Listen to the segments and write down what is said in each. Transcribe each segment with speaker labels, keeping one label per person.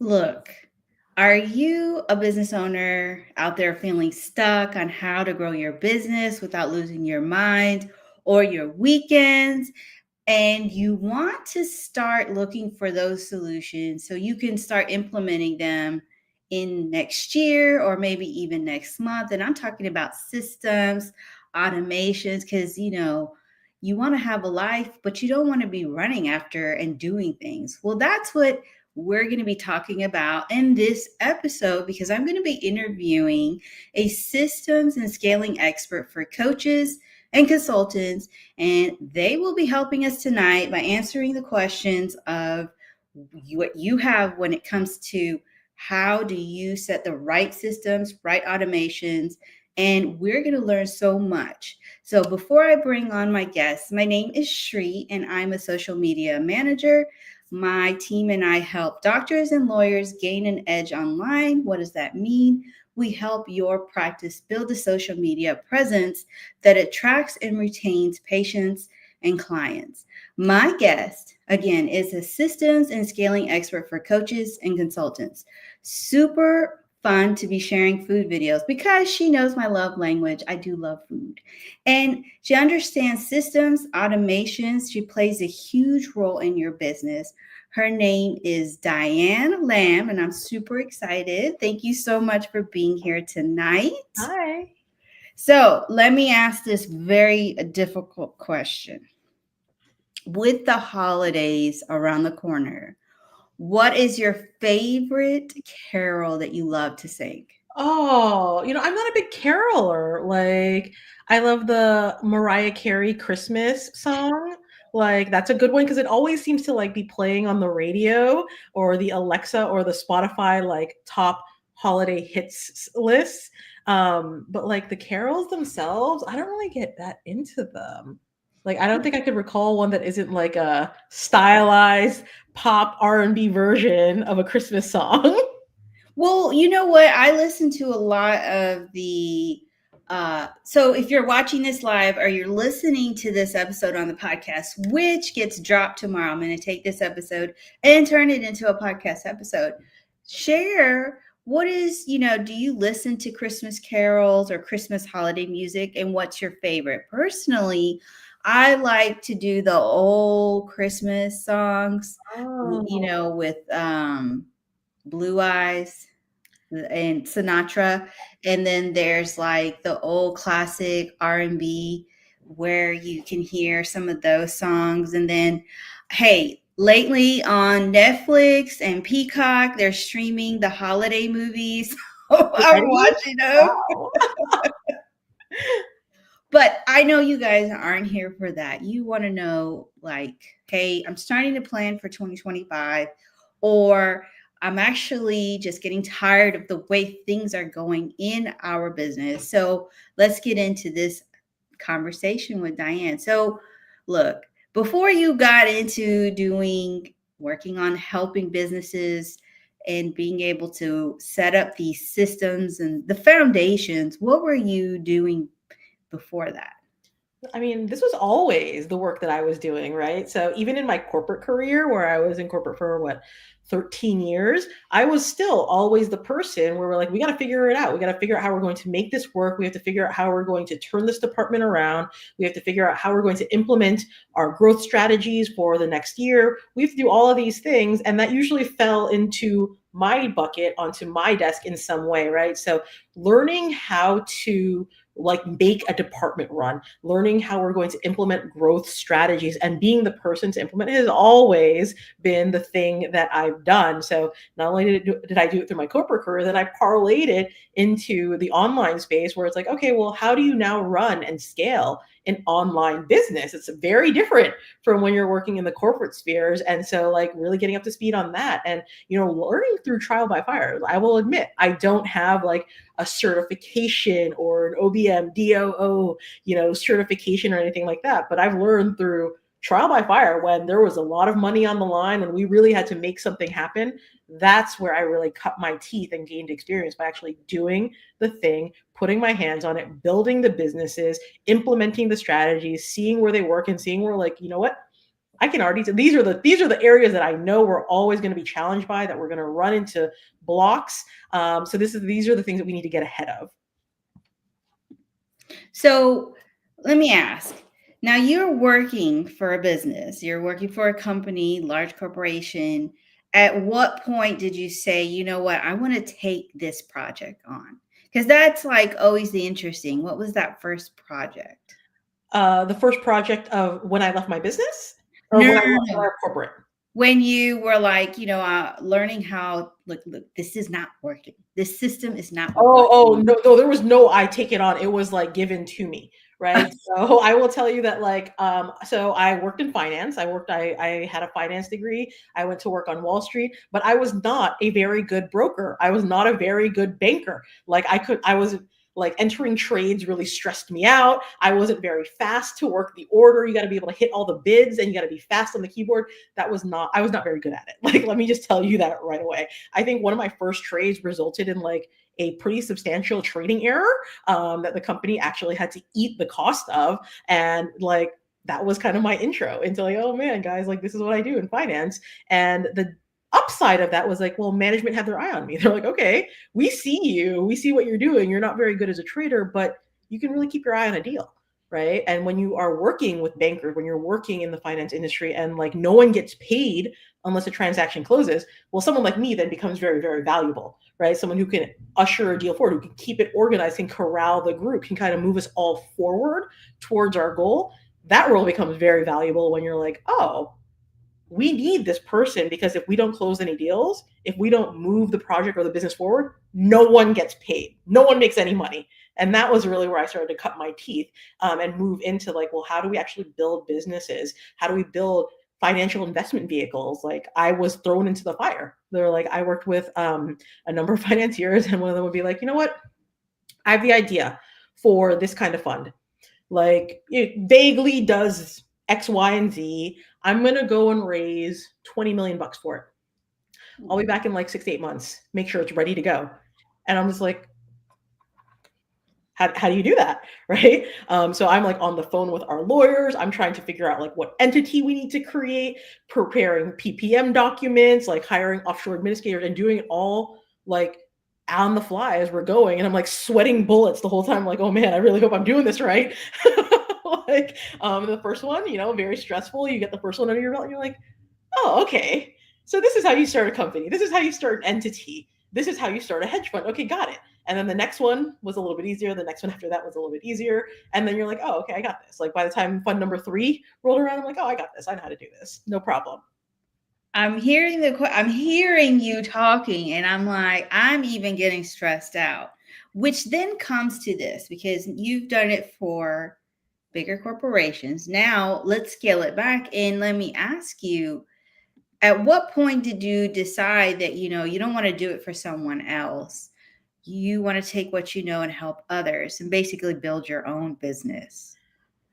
Speaker 1: Look, are you a business owner out there feeling stuck on how to grow your business without losing your mind or your weekends? And you want to start looking for those solutions so you can start implementing them in next year or maybe even next month. And I'm talking about systems, automations, because you want to have a life, but you don't want to be running after and doing things. Well, that's what we're going to be talking about in this episode because I'm going to be interviewing a systems and scaling expert for coaches and consultants, and they will be helping us tonight by answering the questions of what you have when it comes to how do you set the right systems, right automations, and we're going to learn so much. So before I bring on my guests, my name is Shri, and I'm a social media manager. My team and I help doctors and lawyers gain an edge online. What does that mean? We help your practice build a social media presence that attracts and retains patients and clients. My guest, again, is a systems and scaling expert for coaches and consultants. Super fun to be sharing food videos because she knows my love language. I do love food. And she understands systems, automations. She plays a huge role in your business. Her name is Diane Lam, and I'm super excited. Thank you so much for being here tonight.
Speaker 2: Hi.
Speaker 1: So, let me ask this very difficult question. With the holidays around the corner, what is your favorite carol that you love to sing?
Speaker 2: Oh, I'm not a big caroler. I love the Mariah Carey Christmas song. That's a good one because it always seems to be playing on the radio or the Alexa or the Spotify top holiday hits lists. But the carols themselves, I don't really get that into them. I don't think I could recall one that isn't like a stylized pop R&B version of a Christmas song.
Speaker 1: Well, you know what? I listen to a lot of so if you're watching this live or you're listening to this episode on the podcast, which gets dropped tomorrow, I'm going to take this episode and turn it into a podcast episode. Share what is, do you listen to Christmas carols or Christmas holiday music, and what's your favorite? Personally, I like to do the old Christmas songs,
Speaker 2: Oh.
Speaker 1: with Blue Eyes and Sinatra, and then there's like the old classic R&B where you can hear some of those songs. And then, hey, lately on Netflix and Peacock, they're streaming the holiday movies. I'm
Speaker 2: Already?
Speaker 1: watching them.
Speaker 2: Wow.
Speaker 1: But I know you guys aren't here for that. You want to know, like, hey, I'm starting to plan for 2025, or I'm actually just getting tired of the way things are going in our business. So let's get into this conversation with Diane. So, look, before you got into working on helping businesses and being able to set up these systems and the foundations, what were you doing before that?
Speaker 2: I mean, this was always the work that I was doing, right? So even in my corporate career, where I was in corporate for 13 years, I was still always the person where we're like, we got to figure it out. We got to figure out how we're going to make this work. We have to figure out how we're going to turn this department around. We have to figure out how we're going to implement our growth strategies for the next year. We have to do all of these things. And that usually fell into my bucket onto my desk in some way, right? So learning how to make a department run, learning how we're going to implement growth strategies and being the person to implement it has always been the thing that I've done. So not only did I do it through my corporate career, then I parlayed it into the online space where it's like, okay, well, how do you now run and scale an online business? It's very different from when you're working in the corporate spheres. And so really getting up to speed on that and, learning through trial by fire. I will admit, I don't have a certification or an OBM, DOO, certification or anything like that. But I've learned through trial by fire when there was a lot of money on the line and we really had to make something happen. That's where I really cut my teeth and gained experience by actually doing the thing, putting my hands on it, building the businesses, implementing the strategies, seeing where they work and seeing where you know what? I can already say these are the areas that I know we're always going to be challenged by, that we're going to run into blocks. So these are the things that we need to get ahead of.
Speaker 1: So let me ask. Now you're working for a business, you're working for a company, large corporation. At what point did you say, you know what, I want to take this project on? Because that's like always the interesting. What was that first project?
Speaker 2: The first project of when I left my business, or
Speaker 1: No,
Speaker 2: when
Speaker 1: no,
Speaker 2: I
Speaker 1: no,
Speaker 2: left
Speaker 1: no.
Speaker 2: corporate.
Speaker 1: When you were like, learning how, look, this is not working. This system is not
Speaker 2: Oh,
Speaker 1: working.
Speaker 2: no, no, there was no I take it on. It was like given to me, right? So I will tell you that like so I worked in finance. I had a finance degree. I went to work on Wall Street, but I was not a very good broker. I was not a very good banker. Like I was like entering trades really stressed me out. I wasn't very fast to work the order. You got to be able to hit all the bids and you got to be fast on the keyboard. I was not very good at it. Like, let me just tell you that right away. I think one of my first trades resulted in like a pretty substantial trading error that the company actually had to eat the cost of. And like, that was kind of my intro into like, oh man, guys, like this is what I do in finance. And the upside of that was like, well, management had their eye on me. They're like, okay, we see you, we see what you're doing. You're not very good as a trader, but you can really keep your eye on a deal. Right. And when you are working with bankers, when you're working in the finance industry and like no one gets paid unless a transaction closes, well, someone like me then becomes very, very valuable, right? Someone who can usher a deal forward, who can keep it organized, can corral the group, can kind of move us all forward towards our goal. That role becomes very valuable when you're like, oh, we need this person, because if we don't close any deals, if we don't move the project or the business forward, no one gets paid. No one makes any money. And that was really where I started to cut my teeth and move into like, well, how do we actually build businesses? How do we build financial investment vehicles? Like, I was thrown into the fire. They're like, I worked with a number of financiers, and one of them would be like, you know what? I have the idea for this kind of fund. Like, it vaguely does X, Y, and Z. I'm going to go and raise 20 million bucks for it. I'll be back in like 6 to 8 months, make sure it's ready to go. And I'm just like, how do you do that? Right. So I'm like on the phone with our lawyers. I'm trying to figure out like what entity we need to create, preparing PPM documents, like hiring offshore administrators, and doing it all like on the fly as we're going. And I'm like sweating bullets the whole time. Like, oh man, I really hope I'm doing this right. Like the first one, very stressful. You get the first one under your belt and you're like, oh, okay. So this is how you start a company. This is how you start an entity. This is how you start a hedge fund. Okay, got it. And then the next one was a little bit easier. The next one after that was a little bit easier. And then you're like, oh, okay, I got this. Like by the time fund number 3 rolled around, I'm like, oh, I got this. I know how to do this. No problem.
Speaker 1: I'm hearing you talking, and I'm like, I'm even getting stressed out, which then comes to this because you've done it for bigger corporations. Now let's scale it back, and let me ask you, at what point did you decide that you don't want to do it for someone else? You want to take what you know and help others and basically build your own business.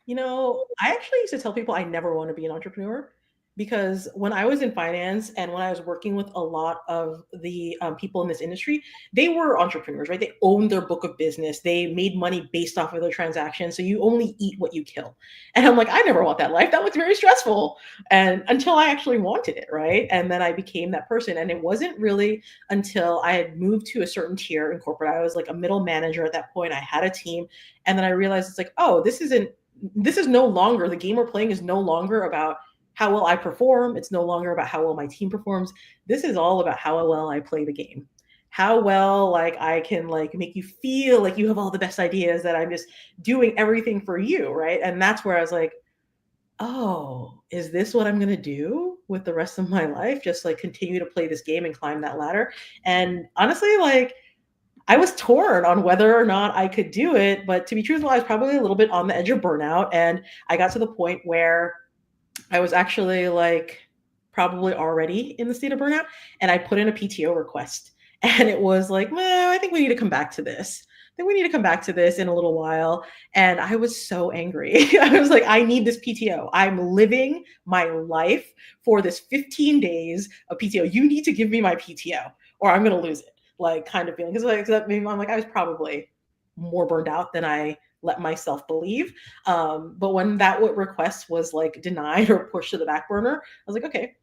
Speaker 2: I actually used to tell people I never want to be an entrepreneur, because when I was in finance and when I was working with a lot of the people in this industry, they were entrepreneurs, right? They owned their book of business. They made money based off of their transactions. So you only eat what you kill. And I'm like, I never want that life. That looks very stressful. And until I actually wanted it, right? And then I became that person. And it wasn't really until I had moved to a certain tier in corporate. I was like a middle manager at that point. I had a team. And then I realized it's like, oh, this is no longer, the game we're playing is no longer about how well I perform. It's no longer about how well my team performs. This is all about how well I play the game. How well like I can like make you feel like you have all the best ideas, that I'm just doing everything for you, right? And that's where I was like, oh, is this what I'm going to do with the rest of my life? Just like continue to play this game and climb that ladder. And honestly, like I was torn on whether or not I could do it, but to be truthful, I was probably a little bit on the edge of burnout. And I got to the point where I was actually like probably already in the state of burnout. And I put in a PTO request. And it was like, well, I think we need to come back to this. I think we need to come back to this in a little while. And I was so angry. I was like, I need this PTO. I'm living my life for this 15 days of PTO. You need to give me my PTO or I'm going to lose it. Like kind of feeling, because like that maybe I'm like I was probably more burned out than I let myself believe. But when that request was like denied or pushed to the back burner, I was like, okay,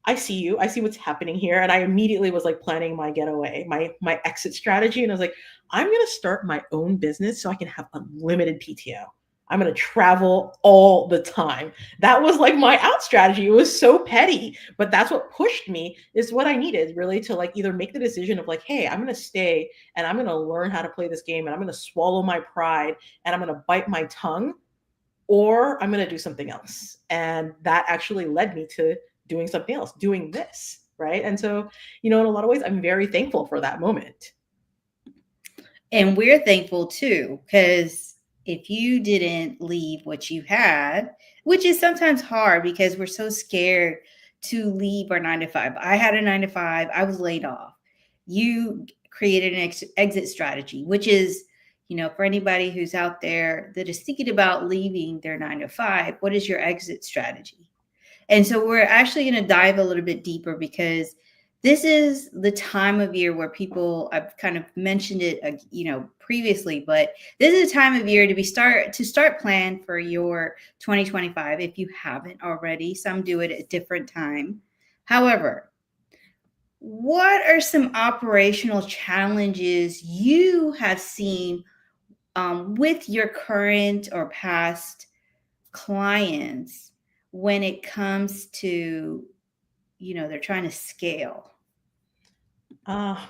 Speaker 2: I see you. I see what's happening here. And I immediately was like planning my getaway, my exit strategy. And I was like, I'm going to start my own business so I can have unlimited PTO. I'm going to travel all the time. That was like my out strategy. It was so petty, but that's what pushed me, is what I needed really to like either make the decision of like, hey, I'm going to stay and I'm going to learn how to play this game and I'm going to swallow my pride and I'm going to bite my tongue, or I'm going to do something else. And that actually led me to doing something else, doing this. Right. And so, in a lot of ways, I'm very thankful for that moment.
Speaker 1: And we're thankful too, because if you didn't leave what you had, which is sometimes hard because we're so scared to leave our 9 to 5. I had a 9 to 5, I was laid off. You created an exit strategy, which is, for anybody who's out there that is thinking about leaving their 9 to 5, what is your exit strategy? And so we're actually going to dive a little bit deeper, because this is the time of year where people, I've kind of mentioned it, previously, but this is a time of year to start plan for your 2025 if you haven't already. Some do it at a different time. However, what are some operational challenges you have seen with your current or past clients when it comes to, they're trying to scale?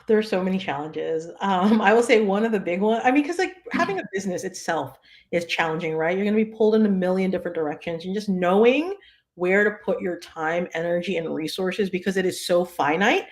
Speaker 2: There are so many challenges. I will say one of the big ones, I mean, because like having a business itself is challenging, right? You're going to be pulled in a million different directions, and just knowing where to put your time, energy, and resources, because it is so finite,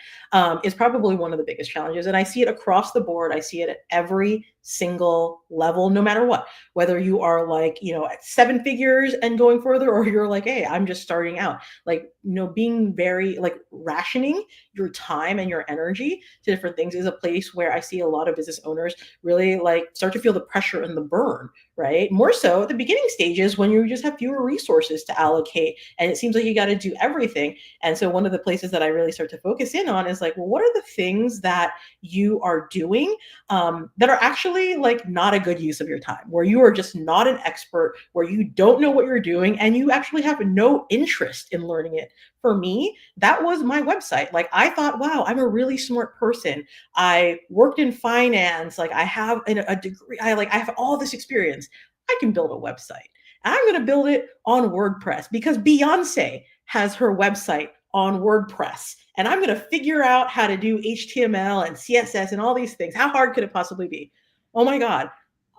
Speaker 2: is probably one of the biggest challenges. And I see it across the board. I see it at every single level, no matter what, whether you are like, at 7 figures and going further, or you're like, hey, I'm just starting out, like, being very like rationing your time and your energy to different things is a place where I see a lot of business owners really like start to feel the pressure and the burn, right? More so at the beginning stages when you just have fewer resources to allocate and it seems like you got to do everything. And so one of the places that I really start to focus in on is like, well, what are the things that you are doing that are actually like not a good use of your time, where you are just not an expert, where you don't know what you're doing and you actually have no interest in learning it. For me, that was my website. Like I thought, wow, I'm a really smart person. I worked in finance. Like I have a degree. I have all this experience. I can build a website. And I'm going to build it on WordPress because Beyonce has her website on WordPress. And I'm going to figure out how to do HTML and CSS and all these things. How hard could it possibly be? Oh my God.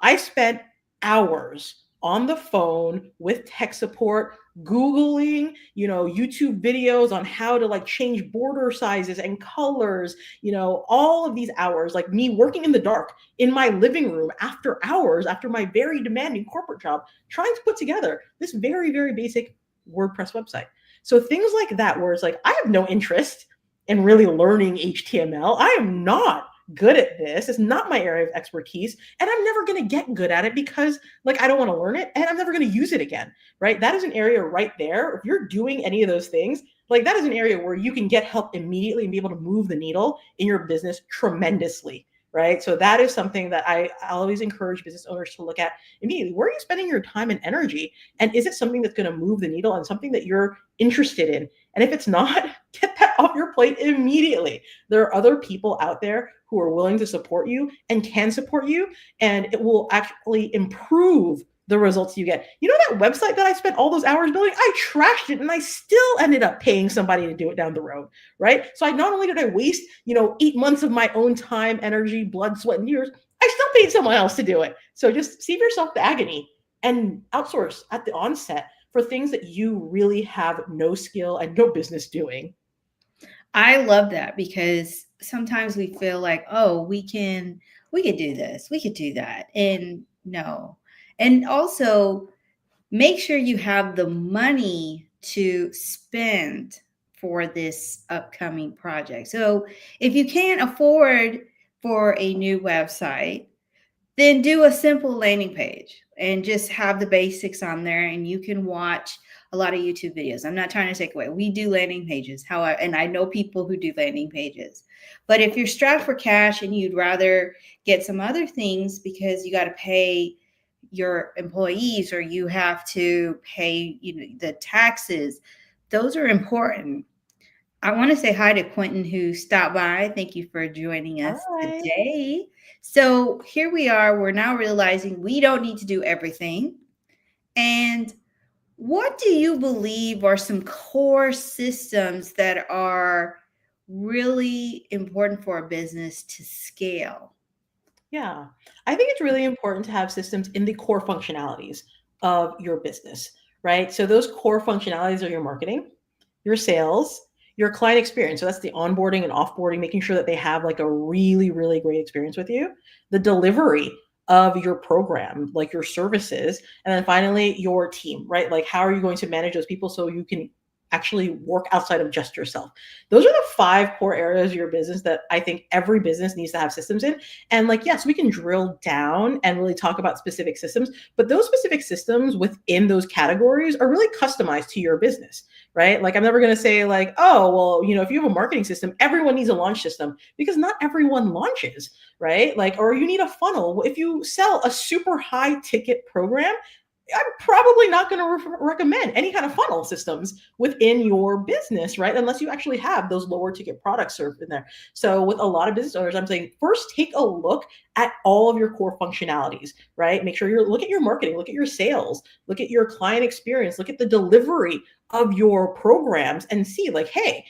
Speaker 2: I spent hours on the phone with tech support, Googling, YouTube videos on how to like change border sizes and colors, all of these hours, like me working in the dark in my living room after hours, after my very demanding corporate job, trying to put together this very, very basic WordPress website. So things like that, where it's like, I have no interest in really learning HTML. I am not good at this. It's not my area of expertise. And I'm never going to get good at it because like, I don't want to learn it and I'm never going to use it again, right? That is an area right there. If you're doing any of those things, like that is an area where you can get help immediately and be able to move the needle in your business tremendously. Right. So that is something that I always encourage business owners to look at immediately. Where are you spending your time and energy? And is it something that's going to move the needle and something that you're interested in? And if it's not, get that off your plate immediately. There are other people out there who are willing to support you and can support you, and it will actually improve the results you get. That website that I spent all those hours building, I trashed it and I still ended up paying somebody to do it down the road, right? So not only did I waste, 8 months of my own time, energy, blood, sweat, and tears, I still paid someone else to do it. So just save yourself the agony and outsource at the onset for things that you really have no skill and no business doing.
Speaker 1: I love that, because sometimes we feel like, oh, we could do this, we could do that. And no. And also make sure you have the money to spend for this upcoming project. So if you can't afford for a new website, then do a simple landing page and just have the basics on there, and you can watch a lot of YouTube videos. I'm not trying to take away. We do landing pages, and I know people who do landing pages. But if you're strapped for cash and you'd rather get some other things because you got to pay your employees, or you have to pay, the taxes. Those are important. I want to say hi to Quentin, who stopped by. Thank you for joining us
Speaker 2: Hi.
Speaker 1: today. So here we are. We're now realizing we don't need to do everything. And what do you believe are some core systems that are really important for a business to scale?
Speaker 2: Yeah. I think it's really important to have systems in the core functionalities of your business, right? So those core functionalities are your marketing, your sales, your client experience. So that's the onboarding and offboarding, making sure that they have like a really, really great experience with you, the delivery of your program, like your services, and then finally your team, right? Like how are you going to manage those people so you can actually work outside of just yourself? Those are the 5 core areas of your business that I think every business needs to have systems in. And like, yes, we can drill down and really talk about specific systems, but those specific systems within those categories are really customized to your business, right? Like, I'm never going to say like, oh, well, if you have a marketing system, everyone needs a launch system, because not everyone launches, right? Like, or you need a funnel. If you sell a super high ticket program, I'm probably not going to recommend any kind of funnel systems within your business, right? Unless you actually have those lower ticket products served in there. So with a lot of business owners, I'm saying first take a look at all of your core functionalities, right? Make sure look at your marketing, look at your sales, look at your client experience, look at the delivery of your programs, and see like, hey,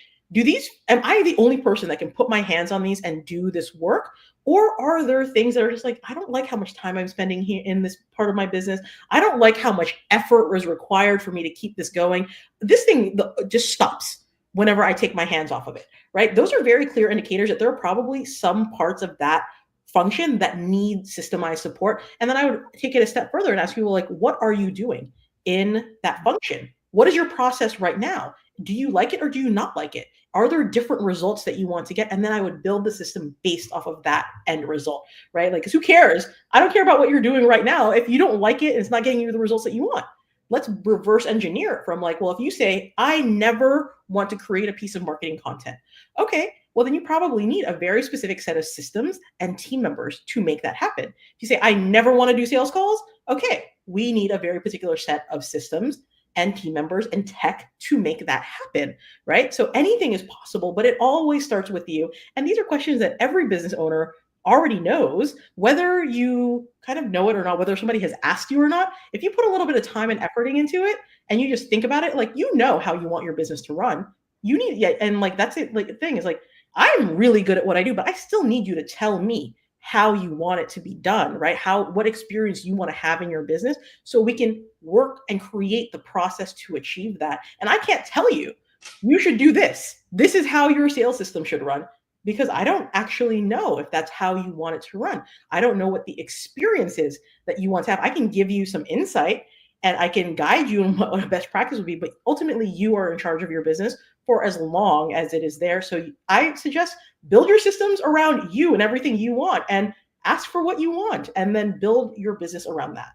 Speaker 2: am I the only person that can put my hands on these and do this work? Or are there things that are just like, I don't like how much time I'm spending here in this part of my business. I don't like how much effort was required for me to keep this going. This thing just stops whenever I take my hands off of it, right? Those are very clear indicators that there are probably some parts of that function that need systemized support. And then I would take it a step further and ask people like, what are you doing in that function? What is your process right now? Do you like it or do you not like it? Are there different results that you want to get? And then I would build the system based off of that end result, right? Like, because who cares? I don't care about what you're doing right now. If you don't like it and it's not getting you the results that you want, let's reverse engineer it from like, well, if you say, I never want to create a piece of marketing content. Okay, well, then you probably need a very specific set of systems and team members to make that happen. If you say, I never want to do sales calls, okay, we need a very particular set of systems and team members and tech to make that happen, right? So anything is possible, but it always starts with you. And these are questions that every business owner already knows, whether you kind of know it or not, whether somebody has asked you or not. If you put a little bit of time and efforting into it and you just think about it, like, you know how you want your business to run. You need, yeah, and like that's it. Like the thing is like, I'm really good at what I do, but I still need you to tell me how you want it to be done, right? What experience you want to have in your business, so we can work and create the process to achieve that. And I can't tell you, you should do this. This is how your sales system should run, because I don't actually know if that's how you want it to run. I don't know what the experience is that you want to have. I can give you some insight and I can guide you on what a best practice would be, but ultimately you are in charge of your business for as long as it is there. So I suggest build your systems around you and everything you want, and ask for what you want, and then build your business around that.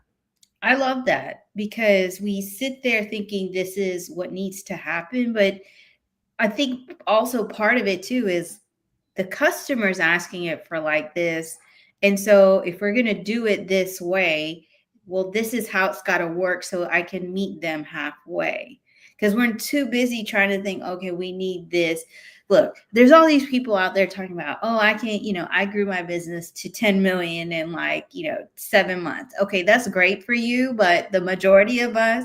Speaker 1: I love that, because we sit there thinking this is what needs to happen. But I think also part of it too is the customer's asking it for like this. And so if we're going to do it this way, well, this is how it's got to work so I can meet them halfway. Because we're too busy trying to think, okay, we need this. Look, there's all these people out there talking about, oh, I can't, I grew my business to 10 million in like, 7 months. Okay, that's great for you. But the majority of us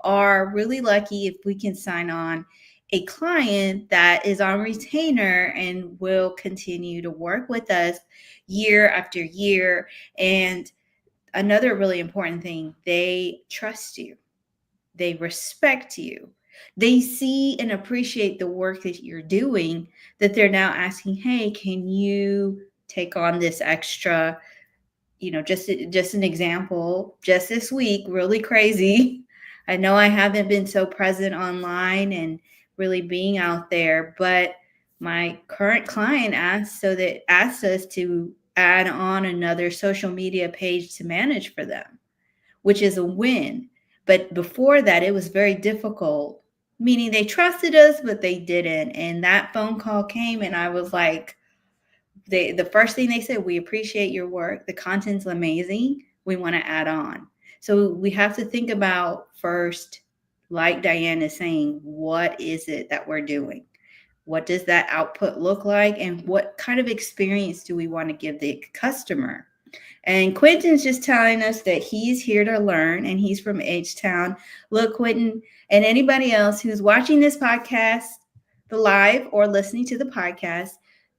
Speaker 1: are really lucky if we can sign on a client that is on retainer and will continue to work with us year after year. And another really important thing, they trust you, they respect you, they see and appreciate the work that you're doing, that they're now asking, hey, can you take on this extra? Just an example, just this week, really crazy. I know I haven't been so present online and really being out there, but my current client asked us to add on another social media page to manage for them, which is a win. But before that, it was very difficult, meaning they trusted us, but they didn't. And that phone call came, and I was like, the first thing they said, we appreciate your work. The content's amazing. We want to add on. So we have to think about first, like Diane is saying, what is it that we're doing? What does that output look like? And what kind of experience do we want to give the customer? And Quentin's just telling us that he's here to learn and he's from H-Town. Look, Quentin, and anybody else who's watching this podcast, the live or listening to the podcast,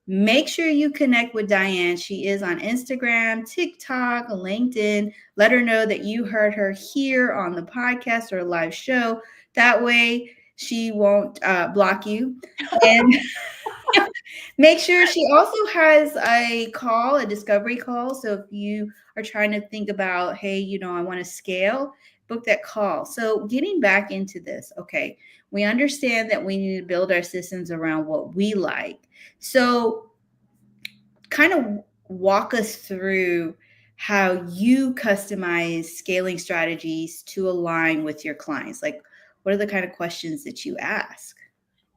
Speaker 1: make sure you connect with Diane. She is on Instagram, TikTok, LinkedIn. Let her know that you heard her here on the podcast or a live show. That way she won't block you. And make sure she also has a discovery call. So if you are trying to think about, hey, I want to scale, book that call. So getting back into this, okay, we understand that we need to build our systems around what we like. So kind of walk us through how you customize scaling strategies to align with your clients. Like, what are the kind of questions that you ask?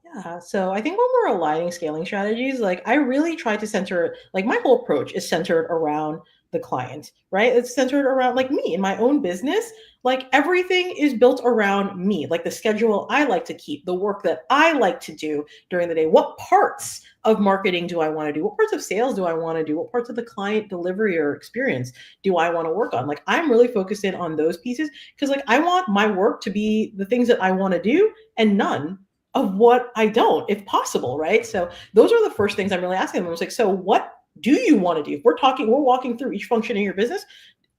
Speaker 2: Yeah. So I think when we're aligning scaling strategies, like I really try to center, like my whole approach is centered around the client, right? It's centered around like me in my own business. Like everything is built around me, like the schedule I like to keep, the work that I like to do during the day. What parts of marketing do I want to do? What parts of sales do I want to do? What parts of the client delivery or experience do I want to work on? Like I'm really focused in on those pieces because like I want my work to be the things that I want to do and none of what I don't, if possible, right? So those are the first things I'm really asking them. I was like, so what do you want to do? If we're walking through each function in your business,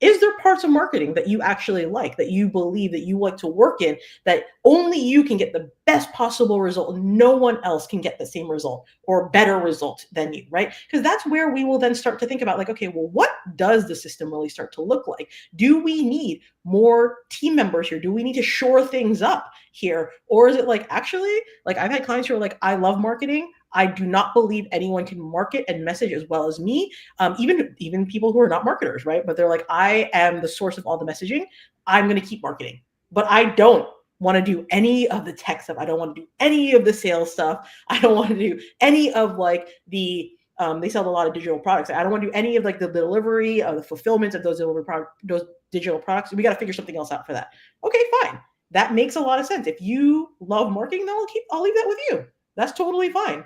Speaker 2: is there parts of marketing that you actually like, that you believe that you like to work in, that only you can get the best possible result and no one else can get the same result or better result than you, right? Because that's where we will then start to think about like, okay, well, what does the system really start to look like? Do we need more team members here? Do we need to shore things up here? Or is it like, actually, like I've had clients who are like, I love marketing. I do not believe anyone can market and message as well as me. Even people who are not marketers, right? But they're like, I am the source of all the messaging. I'm going to keep marketing, but I don't want to do any of the tech stuff. I don't want to do any of the sales stuff. I don't want to do any of like they sell a lot of digital products. I don't want to do any of like the delivery of the fulfillment of those those digital products. We got to figure something else out for that. Okay, fine. That makes a lot of sense. If you love marketing, then I'll leave that with you. That's totally fine.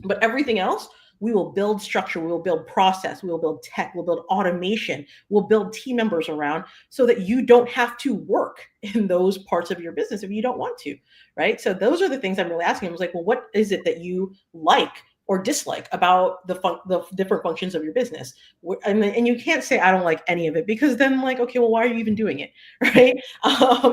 Speaker 2: But everything else, we will build structure, we will build process, we will build tech, we'll build automation, we'll build team members around so that you don't have to work in those parts of your business if you don't want to, right? So those are the things I'm really asking. I was like, well, what is it that you like or dislike about the different functions of your business? And you can't say, I don't like any of it, because then like, okay, well, why are you even doing it, right?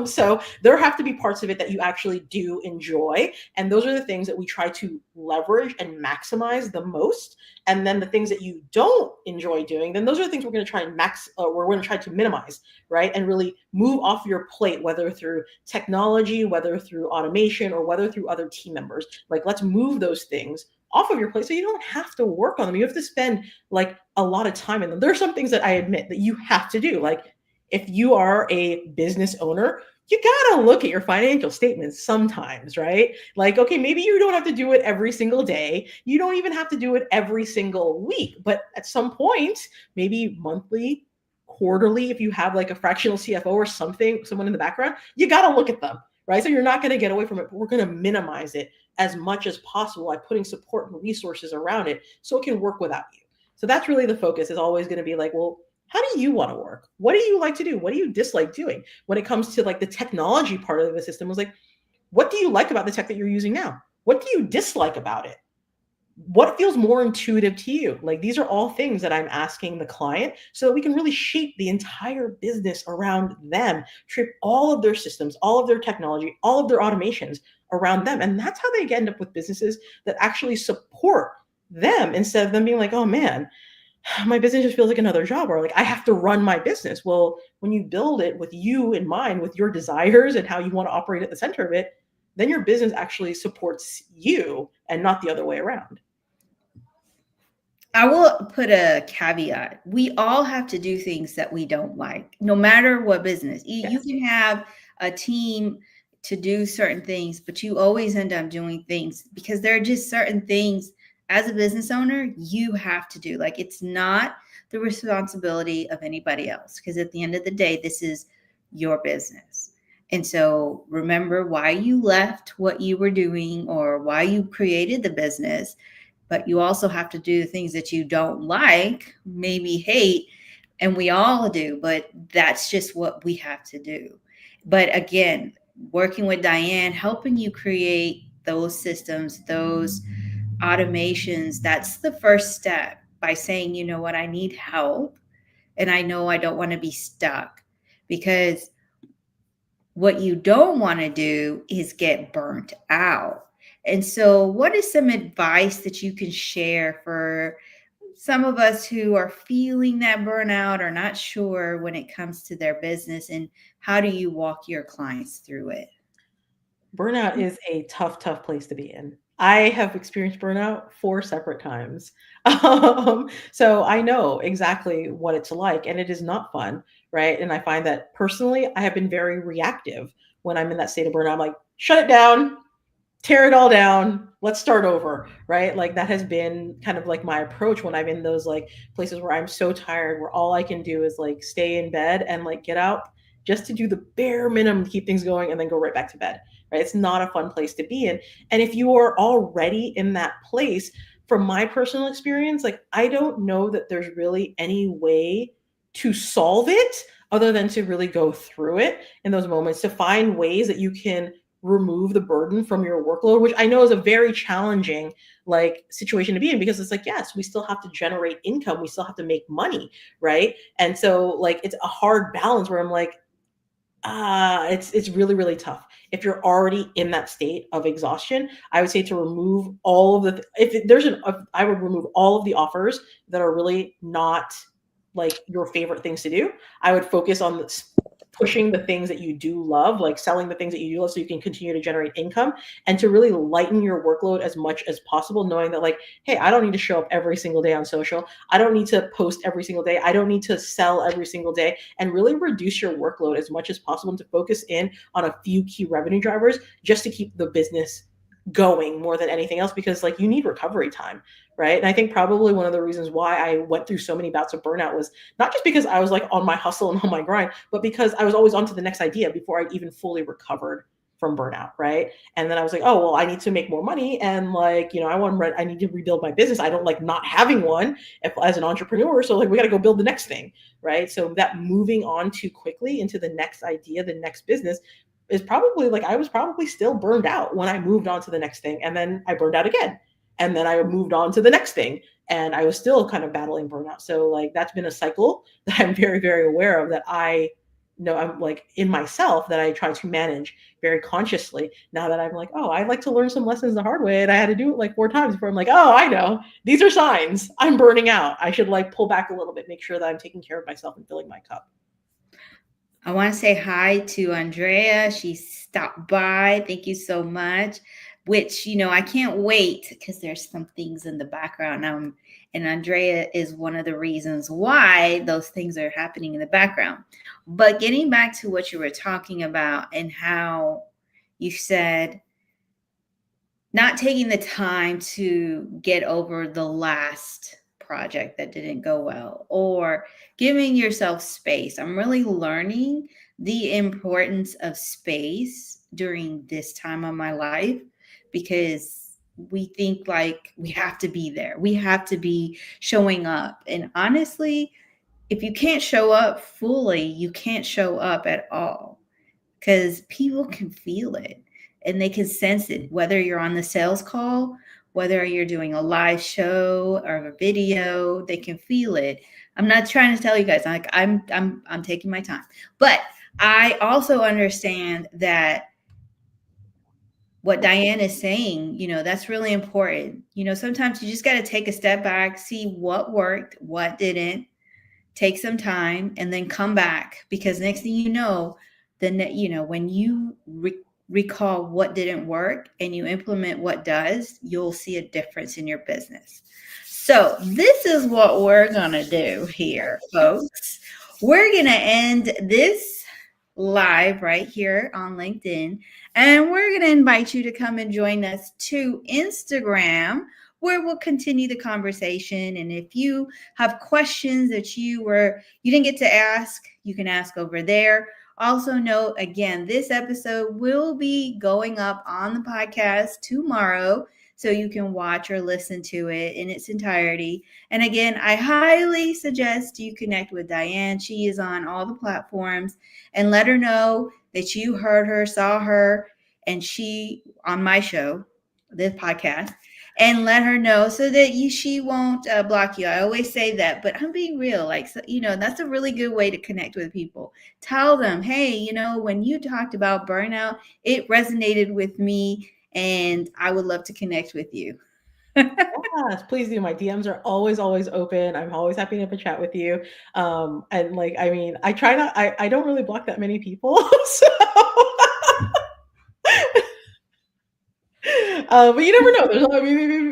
Speaker 2: So there have to be parts of it that you actually do enjoy. And those are the things that we try to leverage and maximize the most. And then the things that you don't enjoy doing, then those are the things we're going to try and we're going to try to minimize, right? And really move off your plate, whether through technology, whether through automation, or whether through other team members. Like, let's move those things off of your plate so you don't have to work on them. You have to spend like a lot of time in them. There are some things that I admit that you have to do. Like if you are a business owner, you gotta look at your financial statements sometimes, right? Like, okay, maybe you don't have to do it every single day. You don't even have to do it every single week, but at some point, maybe monthly, quarterly, if you have like a fractional CFO or something, someone in the background, you gotta look at them, right? So you're not gonna get away from it, but we're gonna minimize it as much as possible by putting support and resources around it so it can work without you. So that's really the focus, is always going to be like, well, how do you want to work? What do you like to do? What do you dislike doing? When it comes to like the technology part of the system, was like, what do you like about the tech that you're using now? What do you dislike about it? What feels more intuitive to you? Like, these are all things that I'm asking the client so that we can really shape the entire business around them, shape all of their systems, all of their technology, all of their automations around them. And that's how they end up with businesses that actually support them, instead of them being like, oh man, my business just feels like another job, or like I have to run my business. Well, when you build it with you in mind, with your desires and how you want to operate at the center of it, then your business actually supports you and not the other way around.
Speaker 1: I will put a caveat. We all have to do things that we don't like, no matter what business.
Speaker 2: Yes.
Speaker 1: You can have a team to do certain things, but you always end up doing things because there are just certain things as a business owner you have to do. Like, it's not the responsibility of anybody else, because at the end of the day, this is your business. And so remember why you left what you were doing or why you created the business, but you also have to do the things that you don't like, maybe hate, and we all do, but that's just what we have to do. But again, working with Diane, helping you create those systems, those automations, that's the first step by saying, you know what, I need help. And I know I don't want to be stuck, because what you don't want to do is get burnt out. And so, what is some advice that you can share for some of us who are feeling that burnout or not sure when it comes to their business? And how do you walk your clients through it?
Speaker 2: Burnout is a tough, tough place to be in. I have experienced burnout 4 separate times. So I know exactly what it's like, and it is not fun, right? And I find that personally, I have been very reactive when I'm in that state of burnout. I'm like, shut it down, tear it all down, let's start over, right? Like that has been kind of like my approach when I'm in those like places where I'm so tired, where all I can do is like stay in bed and like get out just to do the bare minimum to keep things going and then go right back to bed, right? It's not a fun place to be in. And if you are already in that place, from my personal experience, like I don't know that there's really any way to solve it other than to really go through it in those moments, to find ways that you can remove the burden from your workload, which I know is a very challenging like situation to be in, because it's like, yes, we still have to generate income, we still have to make money, right? And so like it's a hard balance where I'm like, it's really, really tough. If you're already in that state of exhaustion, I would say to remove all of the I would remove all of the offers that are really not like your favorite things to do. I would focus on pushing the things that you do love, like selling the things that you do love so you can continue to generate income, and to really lighten your workload as much as possible, knowing that like, hey, I don't need to show up every single day on social. I don't need to post every single day. I don't need to sell every single day, and really reduce your workload as much as possible and to focus in on a few key revenue drivers just to keep the business going more than anything else, because like you need recovery time, right? And I think probably one of the reasons why I went through so many bouts of burnout was not just because I was like on my hustle and on my grind, but because I was always on to the next idea before I even fully recovered from burnout, right? And then I was like, oh well, I need to make more money, and like, you know, I need to rebuild my business. I don't like not having one as an entrepreneur, so like we got to go build the next thing, right? So that moving on too quickly into the next idea, the next business, is probably like I was probably still burned out when I moved on to the next thing, and then I burned out again, and then I moved on to the next thing, and I was still kind of battling burnout. So like that's been a cycle that I'm very, very aware of, that I know I'm like in myself, that I try to manage very consciously now that I'm like, oh, I'd like to learn some lessons the hard way, and I had to do it like 4 times before I'm like, oh, I know these are signs I'm burning out. I should like pull back a little bit, make sure that I'm taking care of myself and filling my cup.
Speaker 1: I want to say hi to Andrea. She stopped by. Thank you so much. Which, you know, I can't wait because there's some things in the background. And Andrea is one of the reasons why those things are happening in the background. But getting back to what you were talking about and how you said not taking the time to get over the last project that didn't go well, or giving yourself space. I'm really learning the importance of space during this time of my life, because we think like we have to be there. We have to be showing up. And honestly, if you can't show up fully, you can't show up at all, because people can feel it and they can sense it, whether you're on the sales call, whether you're doing a live show or a video, they can feel it. I'm not trying to tell you guys, like I'm taking my time, but I also understand that what Diane is saying, you know, that's really important. You know, sometimes you just got to take a step back, see what worked, what didn't, take some time, and then come back, because next thing you know, you know, when you recall what didn't work and you implement what does, you'll see a difference in your business. So this is what we're going to do here, folks. We're going to end this live right here on LinkedIn, and we're going to invite you to come and join us to Instagram, where we'll continue the conversation. And if you have questions that you didn't get to ask, you can ask over there. Also, note again, this episode will be going up on the podcast tomorrow, so you can watch or listen to it in its entirety. And again, I highly suggest you connect with Diane. She is on all the platforms, and let her know that you heard her, saw her, and she on my show, this podcast, and let her know so that she won't block you. I always say that, but I'm being real. Like, so, that's a really good way to connect with people. Tell them, hey, when you talked about burnout, it resonated with me, and I would love to connect with you.
Speaker 2: Yes, please do. My DMs are always, always open. I'm always happy to have a chat with you. And like, I mean, I try not, I don't really block that many people. So, but you never know.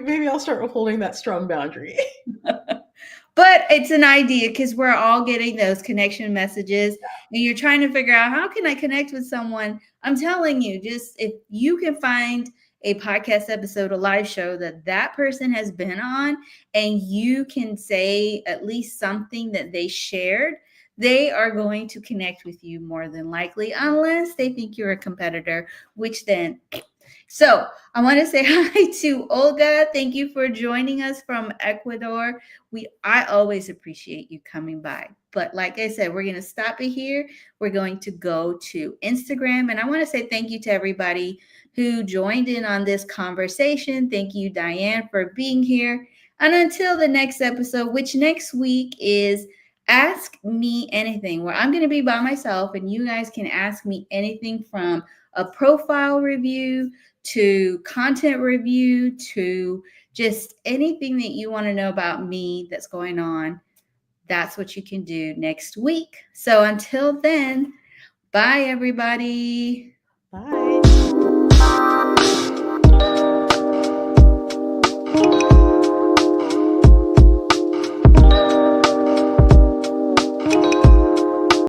Speaker 2: Maybe I'll start upholding that strong boundary.
Speaker 1: But it's an idea because we're all getting those connection messages and you're trying to figure out how can I connect with someone. I'm telling you, just if you can find a podcast episode, a live show that person has been on, and you can say at least something that they shared, they are going to connect with you more than likely, unless they think you're a competitor, which then. So I want to say hi to Olga. Thank you for joining us from Ecuador. I always appreciate you coming by. But like I said, we're going to stop it here. We're going to go to Instagram. And I want to say thank you to everybody who joined in on this conversation. Thank you, Diane, for being here. And until the next episode, which next week is Ask Me Anything, where I'm going to be by myself and you guys can ask me anything from a profile review to content review to just anything that you want to know about me that's going on. That's what you can do next week. So until then, bye everybody.
Speaker 2: Bye.